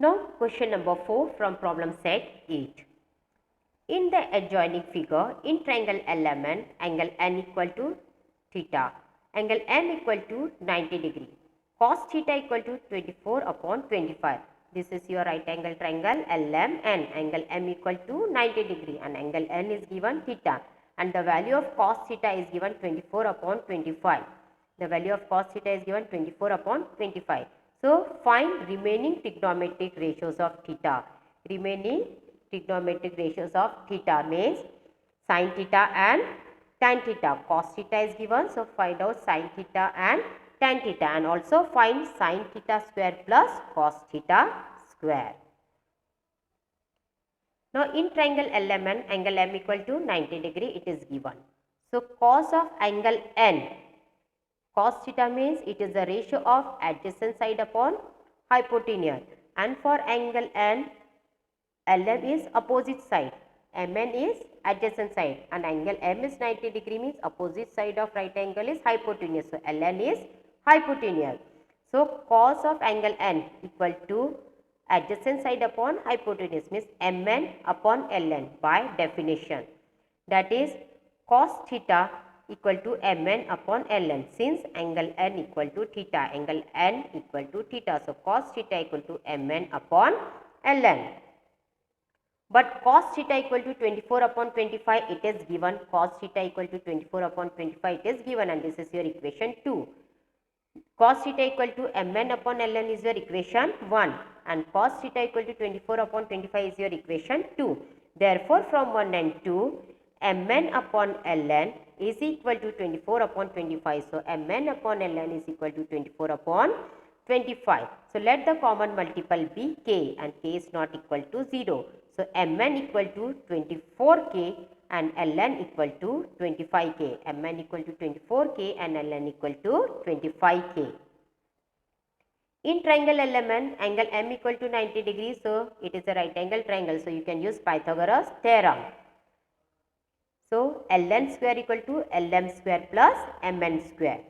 Now question number 4 from problem set 8. In the adjoining figure, in triangle LMN, angle N equal to theta, angle M equal to 90 degree, cos theta equal to 24 upon 25. This is your right angle triangle LMN, angle M equal to 90 degree and angle N is given theta and the value of cos theta is given 24 upon 25. The value of cos theta is given 24 upon 25. So find remaining trigonometric ratios of theta. Remaining trigonometric ratios of theta means sin theta and tan theta. Cos theta is given, so find out sin theta and tan theta and also find sin theta square plus cos theta square. Now in triangle LMN, angle M equal to 90 degree it is given. So cos of angle N, cos theta means it is the ratio of adjacent side upon hypotenuse, and for angle N, LM is opposite side, MN is adjacent side and angle M is 90 degree means opposite side of right angle is hypotenuse. So LN is hypotenuse. So cos of angle N equal to adjacent side upon hypotenuse means MN upon LN by definition. That is cos theta equal to Mn upon Ln. Since angle N equal to theta, angle N equal to theta. So cos theta equal to Mn upon Ln. But cos theta equal to 24 upon 25 it is given. Cos theta equal to 24 upon 25 it is given and this is your equation 2. Cos theta equal to Mn upon Ln is your equation 1 and cos theta equal to 24 upon 25 is your equation 2. Therefore from 1 and 2, Mn upon Ln is equal to 24 upon 25. So Mn upon Ln is equal to 24 upon 25. So let the common multiple be k and k is not equal to 0. So Mn equal to 24k and Ln equal to 25k. Mn equal to 24k and Ln equal to 25k. In triangle LMN, angle M equal to 90 degrees. So it is a right angle triangle. So you can use Pythagoras theorem. So Ln square equal to Lm square plus Mn square.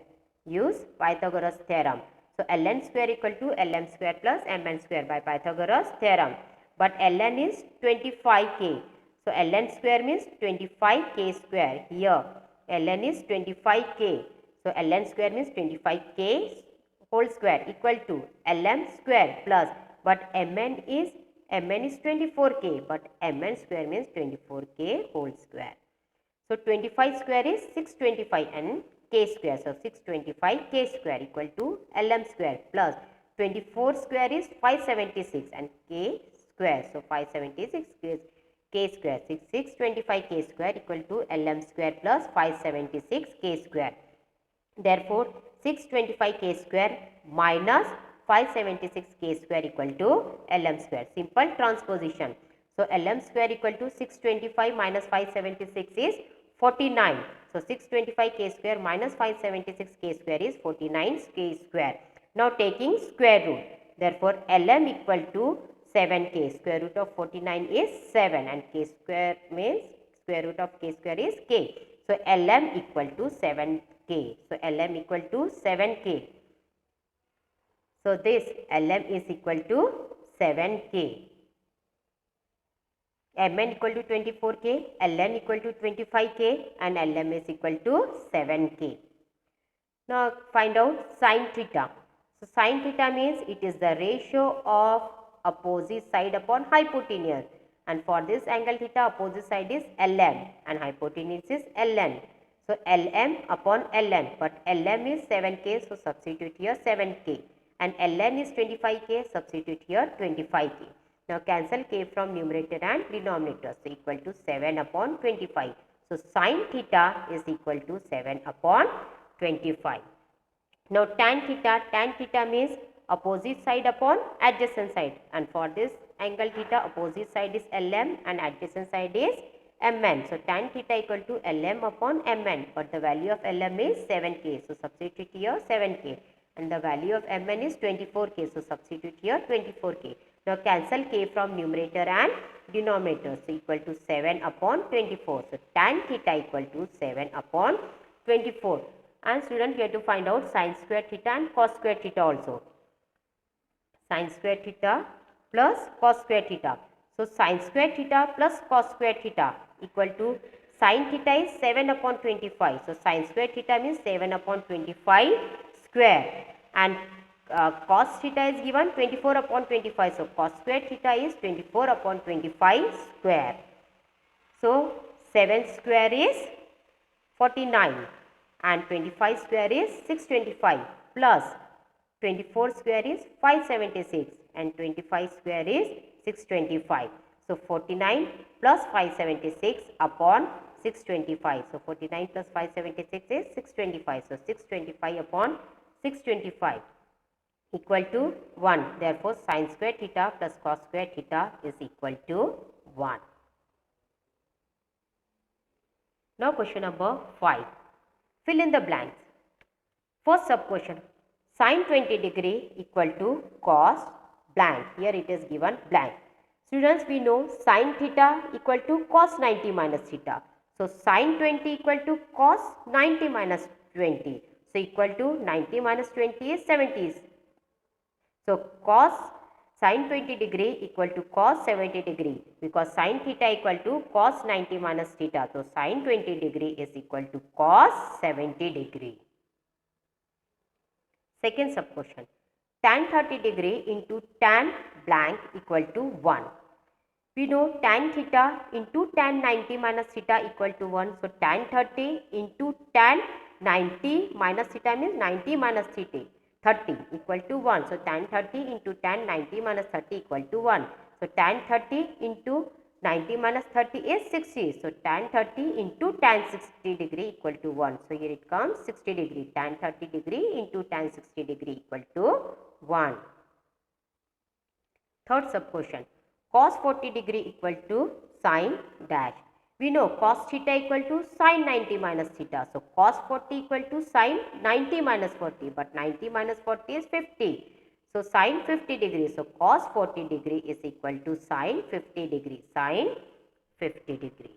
Use Pythagoras theorem. So Ln square equal to Lm square plus Mn square by Pythagoras theorem. But Ln is 25k. So Ln square means 25k square. Here Ln is 25k. So Ln square means 25k whole square equal to Lm square plus, but Mn is 24k, but Mn square means 24k whole square. So 25 square is 625 and k square. So 625 k square equal to Lm square plus 24 square is 576 and k square. So 576 is k square. 625 k square equal to Lm square plus 576 k square. Therefore 625 k square minus 576 k square equal to Lm square. Simple transposition. So Lm square equal to 625 minus 576 is 49. So 625 k square minus 576 k square is 49 k square. Now taking square root. Therefore Lm equal to 7k. Square root of 49 is 7 and k square means square root of k square is k. So Lm equal to 7k. So Lm equal to 7k. So this Lm is equal to 7k. Mn equal to 24k, Ln equal to 25k and Lm is equal to 7k. Now find out sin theta. So sin theta means it is the ratio of opposite side upon hypotenuse and for this angle theta opposite side is Lm and hypotenuse is Ln. So Lm upon Ln, but Lm is 7k, so substitute here 7k and Ln is 25k, substitute here 25k. Now cancel k from numerator and denominator, so equal to 7 upon 25. So sin theta is equal to 7 upon 25. Now tan theta means opposite side upon adjacent side and for this angle theta opposite side is Lm and adjacent side is Mn. So tan theta equal to Lm upon Mn, but the value of Lm is 7k, so substitute here 7k and the value of Mn is 24k, so substitute here 24k. Now cancel k from numerator and denominator, so equal to 7 upon 24. So tan theta equal to 7 upon 24. And student, we have to find out sin square theta and cos square theta also. Sin square theta plus cos square theta. So sin square theta plus cos square theta equal to sin theta is 7 upon 25. So sin square theta means 7 upon 25 square, and cos theta is given 24 upon 25. So cos square theta is 24 upon 25 square. So 7 square is 49 and 25 square is 625 plus 24 square is 576 and 25 square is 625. So 49 plus 576 upon 625. So 49 plus 576 is 625. So 625 upon 625 equal to 1. Therefore, sin square theta plus cos square theta is equal to 1. Now question number 5. Fill in the blanks. First sub question. Sin 20 degree equal to cos blank. Here it is given blank. Students, we know sin theta equal to cos 90 minus theta. So sin 20 equal to cos 90 minus 20. So equal to 90 minus 20 is 70. So cos sin 20 degree equal to cos 70 degree, because sin theta equal to cos 90 minus theta. So sin 20 degree is equal to cos 70 degree. Second sub question. Tan 30 degree into tan blank equal to 1. We know tan theta into tan 90 minus theta equal to 1. So tan 30 into tan 90 minus theta means 90 minus 30 equal to 1. So tan 30 into tan 90 minus 30 equal to 1. So tan 30 into 90 minus 30 is 60. So tan 30 into tan 60 degree equal to 1. So here it comes 60 degree. Tan 30 degree into tan 60 degree equal to 1. Third sub question. Cos 40 degree equal to sin dash. We know cos theta equal to sin 90 minus theta. So cos 40 equal to sin 90 minus 40. But 90 minus 40 is 50. So sin 50 degree. So cos 40 degree is equal to sin 50 degree. Sin 50 degree.